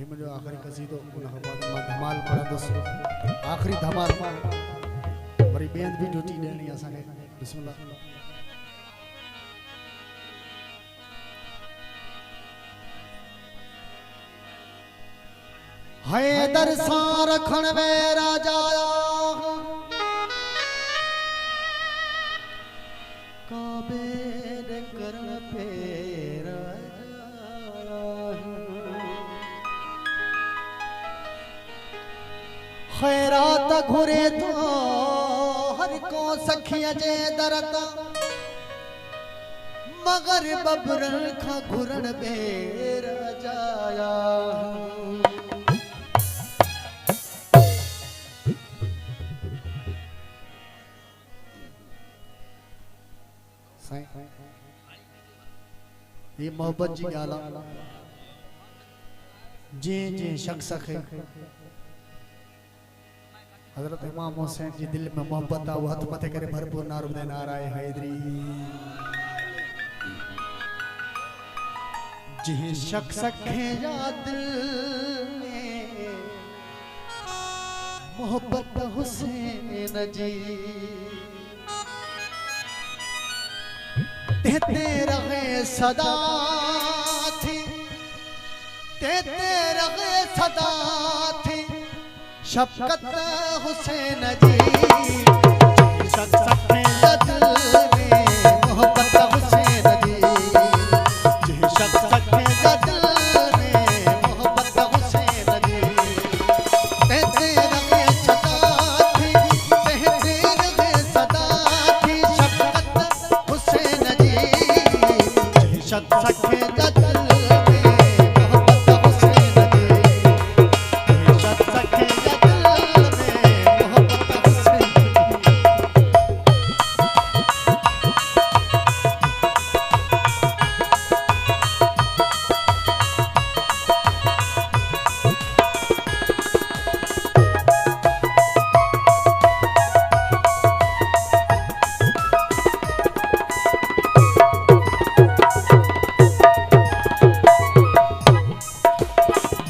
में जो आखिरी कसीदो उनके बाद मां धमाल पढ़ंदुसि आखिरी धमाल वरी बेंद भी ड्यूटी ॾियणी असांखे बिस्मिल्लाह। हैदर सां रखण वे राजा काबे दे करण फेर खैरात घुरे तो हर को सखिया जे दरत मगर बबरन खा घुरण बेर जाया ये मोहब्बत जी गाला जे जे शख्स खे हजरत इमाम हुसैन जी दिल में मोहब्बत आ वो हथ मथे करे भरपूर नारो दे नाराए हैदरी जे शख्स खे या दिल में मोहब्बत हुसैन जी तेते रहे सदा थी तेते रहे सदा थी शफकत हुसैन जी शख्स के दिल में मोहब्बत हुसैन जी शख्स के दिल में मोहब्बत हुसैन जी तेते रहे सदा थी तेते रहे सदा थी शफकत हुसैन जी शख्स के दिल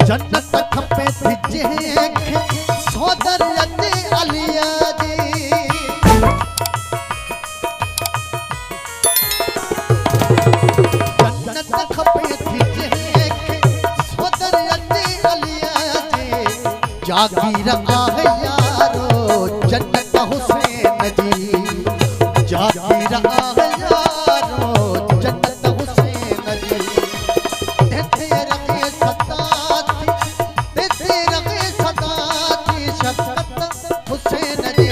जन्नत खपे थी जेके सोदर अते अलिया जी जन्नत खपे थी जेके सोदर अते अलिया जी जागीर आहे यारो जन्नत हुसैन जी जागीर आहे यारो जन्नत हुसैन जी तेरे रखे सदा हुसैन जी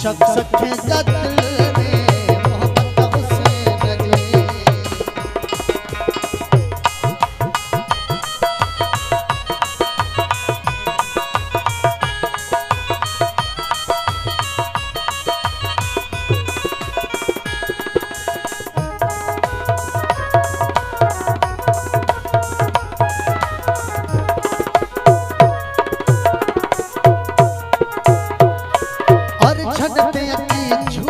शख्स के दिल में मोहब्बत हुसैन जी छड़ते अची